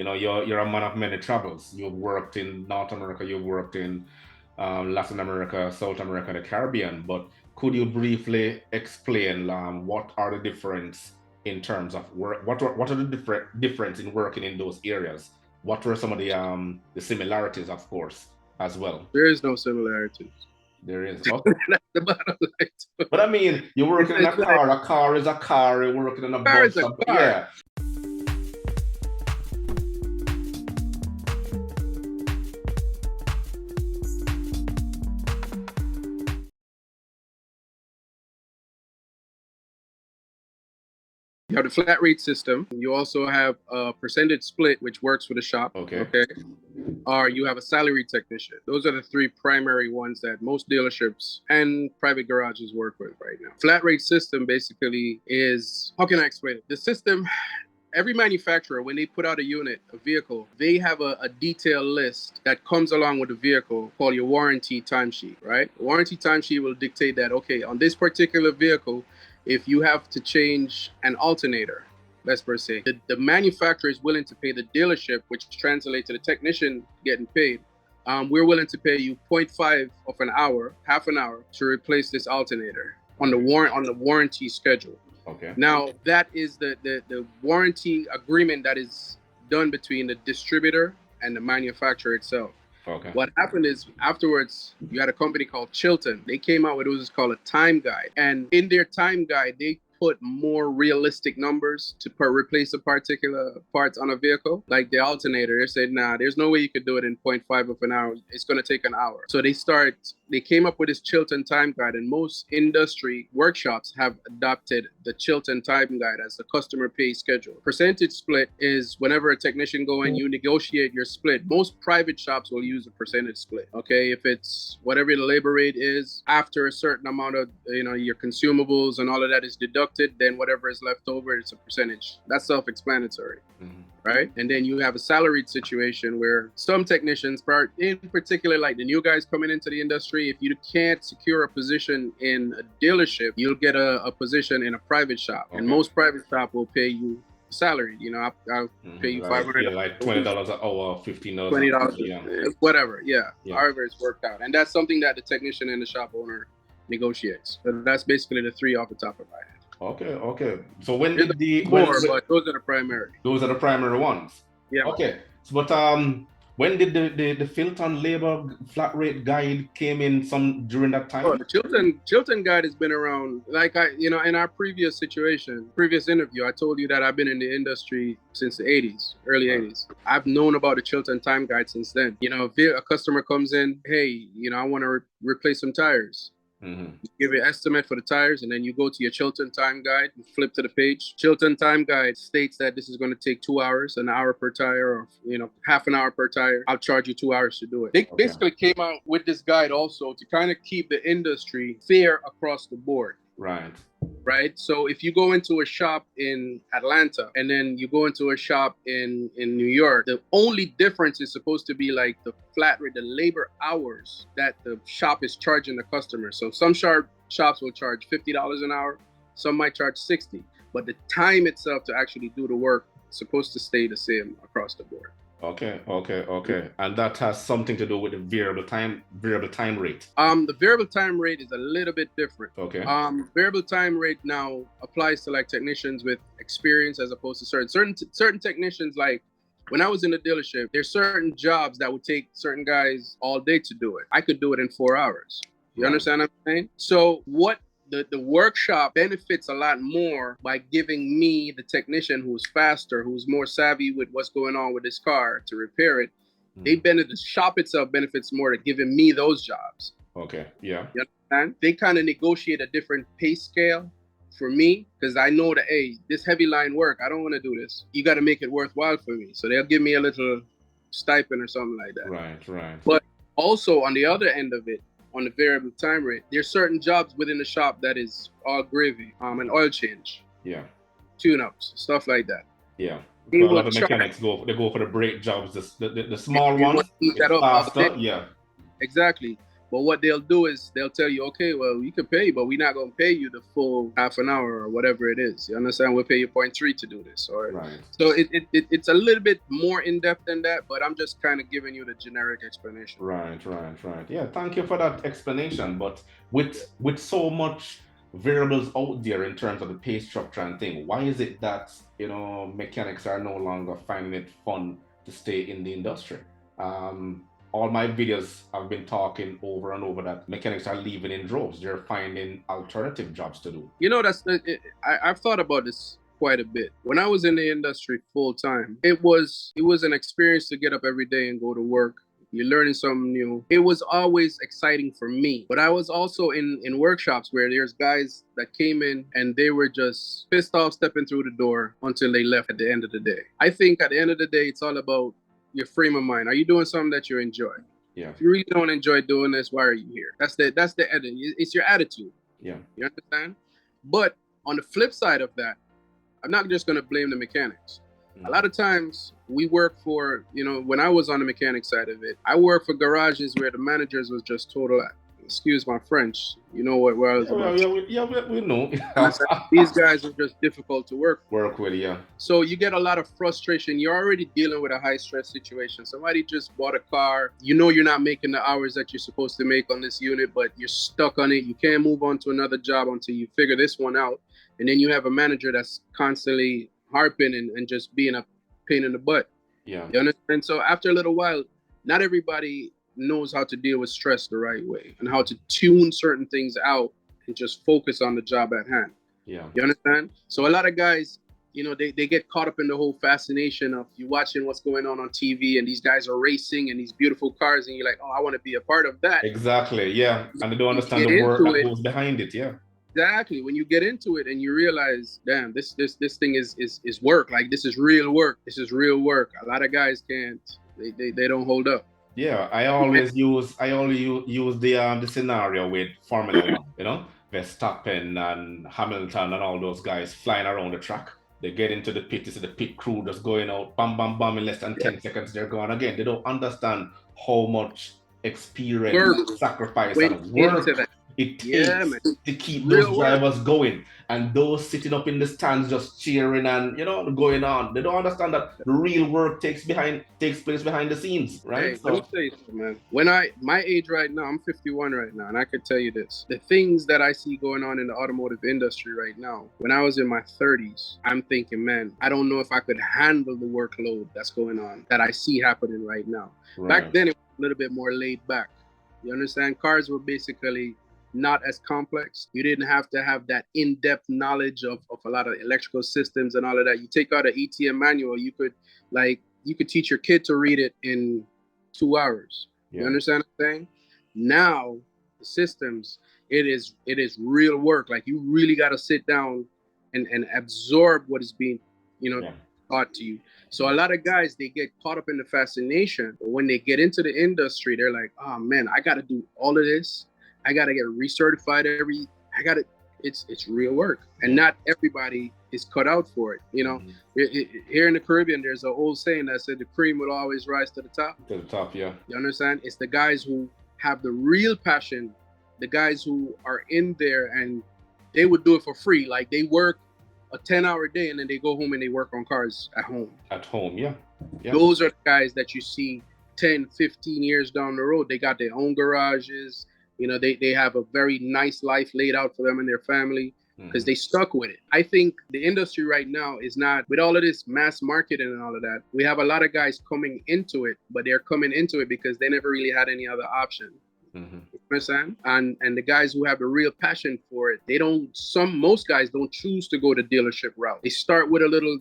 you're a man of many travels. You've worked in North America, you've worked in Latin America, South America, the Caribbean. But could you briefly explain what are the difference in terms of work? What are the difference in working in those areas? What were some of the similarities, of course, as well? There is no similarities. There is. Okay. That's the bottom line. But I mean, you're working in It's like a car is a car, you're working in a car bus, is a car. yeah. You have the flat rate system. You also have a percentage split, which works for the shop. Okay. Or you have a salary technician. Those are the three primary ones that most dealerships and private garages work with right now. Flat rate system basically is, how can I explain it? The system, every manufacturer, when they put out a unit, a vehicle, they have a detailed list that comes along with the vehicle called your warranty timesheet, right? The warranty timesheet will dictate that, okay, on this particular vehicle, if you have to change an alternator, let's per se, the manufacturer is willing to pay the dealership, which translates to the technician getting paid. We're willing to pay you 0.5 of an hour, half an hour, to replace this alternator on the warranty schedule. Okay. Now that is the warranty agreement that is done between the distributor and the manufacturer itself. Okay. What happened is afterwards, you had a company called Chilton. They came out with what was called a time guide. And in their time guide, they put more realistic numbers to replace a particular parts on a vehicle, like the alternator. They said, nah, there's no way you could do it in 0.5 of an hour. It's going to take an hour. So they came up with this Chilton time guide, and most industry workshops have adopted the Chilton time guide as the customer pay schedule. Percentage split is whenever a technician go in, you negotiate your split. Most private shops will use a percentage split. Okay, if it's whatever the labor rate is, after a certain amount of your consumables and all of that is deducted, then whatever is left over, it's a percentage. That's self-explanatory. Mm-hmm. Right? And then you have a salaried situation where some technicians, in particular, like the new guys coming into the industry, if you can't secure a position in a dealership, you'll get a position in a private shop. Okay. And most private shop will pay you salary. I'll pay you $500. Yeah, like $20 an hour, $15. $20, yeah. Whatever. Yeah. However it's worked out. And that's something that the technician and the shop owner negotiates. So that's basically the three off the top of my head. Okay. So when There's did but those are the primary. Those are the primary ones. Yeah. Okay. So, but when did the Filton labor flat rate guide came in during that time? Oh, the Chilton guide has been around. Like in our previous interview, I told you that I've been in the industry since the 80s, early 80s. I've known about the Chilton time guide since then. If a customer comes in, hey, I want to replace some tires. Mm-hmm. You give an estimate for the tires, and then you go to your Chilton time guide and flip to the page. Chilton time guide states that this is going to take 2 hours, an hour per tire, or half an hour per tire. I'll charge you 2 hours to do it. They basically came out with this guide also to kind of keep the industry fair across the board. Right. So if you go into a shop in Atlanta and then you go into a shop in New York, the only difference is supposed to be like the flat rate, the labor hours that the shop is charging the customer. So some shops will charge $50 an hour. Some might charge $60, but the time itself to actually do the work is supposed to stay the same across the board. Okay. And that has something to do with the variable time rate. The variable time rate is a little bit different. Okay. Variable time rate now applies to like technicians with experience as opposed to certain technicians. Like when I was in the dealership, there's certain jobs that would take certain guys all day to do it. I could do it in 4 hours. You understand what I'm saying? So what the workshop benefits a lot more by giving me, the technician who's faster, who's more savvy with what's going on with this car to repair it. The shop itself benefits more to giving me those jobs. Okay, yeah. You understand? They kind of negotiate a different pay scale for me because I know that, hey, this heavy line work, I don't want to do this. You got to make it worthwhile for me. So they'll give me a little stipend or something like that. Right. But also on the other end of it, on the variable time rate, there's certain jobs within the shop that is all gravy, an oil change, tune-ups, stuff like that. Yeah, a lot of mechanics go for the brake jobs, the small ones, faster. Yeah, exactly. But what they'll do is they'll tell you, okay, well, you can pay, but we're not going to pay you the full half an hour or whatever it is. You understand? We'll pay you 0.3 to do this. Or Right. so it's a little bit more in depth than that, but I'm just kind of giving you the generic explanation. Right, right, right. Yeah, thank you for that explanation. But with so much variables out there in terms of the pay structure and thing, why is it that, mechanics are no longer finding it fun to stay in the industry? All my videos have been talking over and over that mechanics are leaving in droves. They're finding alternative jobs to do. I've thought about this quite a bit. When I was in the industry full time, it was an experience to get up every day and go to work. You're learning something new. It was always exciting for me. But I was also in workshops where there's guys that came in and they were just pissed off stepping through the door until they left at the end of the day. I think at the end of the day, it's all about your frame of mind. Are you doing something that you enjoy? Yeah. If you really don't enjoy doing this, why are you here? That's the it's your attitude. Yeah. You understand? But on the flip side of that, I'm not just going to blame the mechanics. A lot of times we work for, when I was on the mechanic side of it, I worked for garages where the managers was just total, excuse my French, you know what, where I was about. We know. These guys are just difficult to work with, yeah. So you get a lot of frustration. You're already dealing with a high stress situation. Somebody just bought a car. You're not making the hours that you're supposed to make on this unit, but you're stuck on it. You can't move on to another job until you figure this one out. And then you have a manager that's constantly harping and just being a pain in the butt. Yeah. You understand? So after a little while, not everybody knows how to deal with stress the right way and how to tune certain things out and just focus on the job at hand. Yeah. You understand? So a lot of guys, they get caught up in the whole fascination of you watching what's going on TV and these guys are racing and these beautiful cars and you're like, oh, I want to be a part of that. Exactly. Yeah. And they don't understand the work that goes behind it. Yeah. Exactly. When you get into it and you realize, damn, this thing is work. Like this is real work. This is real work. A lot of guys can't. They don't hold up. Yeah, I always use the scenario with Formula One. Verstappen and Hamilton and all those guys flying around the track. They get into the pit. You see the pit crew just going out, bam, bam, bam. In less than 10 seconds, they're gone again. They don't understand how much experience, sacrifice, and work it takes to keep those drivers going, and those sitting up in the stands just cheering and going on. They don't understand that the real work takes place behind the scenes, right? Hey, let me tell you something, man. My age right now, I'm 51 right now, and I can tell you this: the things that I see going on in the automotive industry right now. When I was in my 30s, I'm thinking, man, I don't know if I could handle the workload that's going on that I see happening right now. Right. Back then, it was a little bit more laid back. You understand? Cars were basically not as complex. You didn't have to have that in-depth knowledge of a lot of electrical systems and all of that. You take out an ETM manual, you could teach your kid to read it in 2 hours. Yeah. You understand what I'm saying? Now, the systems, it is real work. Like you really got to sit down and absorb what is being, taught to you. So a lot of guys, they get caught up in the fascination. But when they get into the industry, they're like, oh man, I got to do all of this. I got to get recertified it's real work. And not everybody is cut out for it. Here in the Caribbean, there's an old saying that said the cream will always rise to the top. To the top, yeah. You understand? It's the guys who have the real passion, the guys who are in there and they would do it for free. Like they work a 10-hour day and then they go home and they work on cars at home. At home, yeah. Those are the guys that you see 10, 15 years down the road. They got their own garages. They have a very nice life laid out for them and their family because they stuck with it. I think the industry right now is not, with all of this mass marketing and all of that, we have a lot of guys coming into it, but they're coming into it because they never really had any other option. Mm-hmm. You understand? And the guys who have a real passion for it, most guys don't choose to go the dealership route. They start with a little,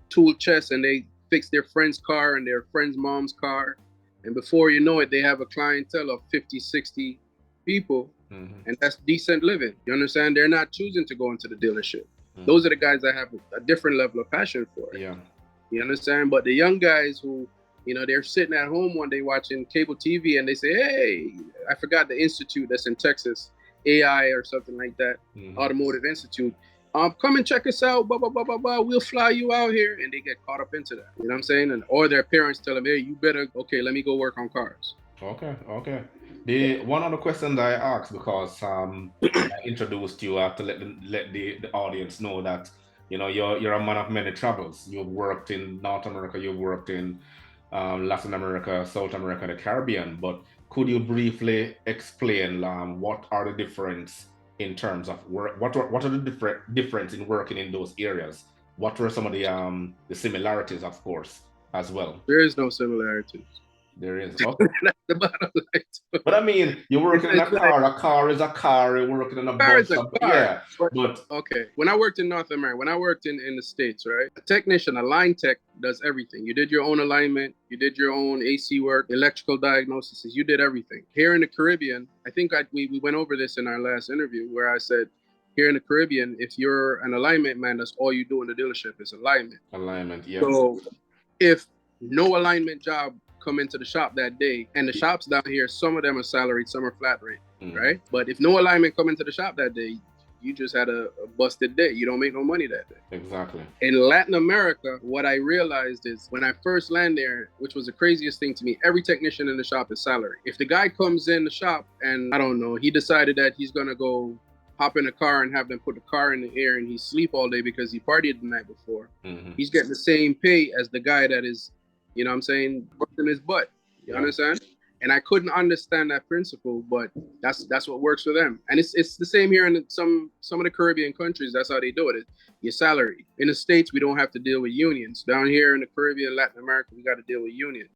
tool chest and they fix their friend's car and their friend's mom's car. And before you know it, they have a clientele of 50, 60 people, and that's decent living. You understand? They're not choosing to go into the dealership. Those are the guys that have a different level of passion for it. Yeah. You understand? But the young guys who, they're sitting at home one day watching cable TV and they say, hey, I forgot the institute that's in Texas, AI or something like that, Automotive Institute. Come and check us out, blah, blah, blah, blah, blah. We'll fly you out here. And they get caught up into that. You know what I'm saying? Or their parents tell them, hey, let me go work on cars. Okay. The one of the questions I asked because I introduced you, I have to let the audience know that you're a man of many travels. You've worked in North America, you've worked in Latin America, South America, the Caribbean. But could you briefly explain what are the difference in terms of work? What are the difference in working in those areas? What were some of the similarities, of course, as well? There is no similarities. There is. Okay. That's the bottom line. But I mean, you're working in It's like a car is a car, you're working in a car bus, is a car. yeah. But But okay, when I worked in North America, when I worked in the States, right? A technician, a line tech does everything. You did your own alignment, you did your own AC work, electrical diagnosis, you did everything. Here in the Caribbean, I think we went over this in our last interview where I said, here in the Caribbean, if you're an alignment man, that's all you do in the dealership is alignment. alignment, yeah. So if no alignment job come into the shop that day, and the shops down here, some of them are salaried, some are flat rate, right? But if no alignment come into the shop that day, you just had a busted day. You don't make no money that day. Exactly. In Latin America, what I realized is when I first landed there, which was the craziest thing to me, every technician in the shop is salary. If the guy comes in the shop and I don't know, he decided that he's gonna go hop in a car and have them put the car in the air and he sleep all day because he partied the night before, he's getting the same pay as the guy that is, you know what I'm saying, busting his butt. You understand? And I couldn't understand that principle, but that's what works for them. And it's the same here in some of the Caribbean countries. That's how they do it. Your salary. In the States, we don't have to deal with unions. Down here in the Caribbean, Latin America, we got to deal with unions.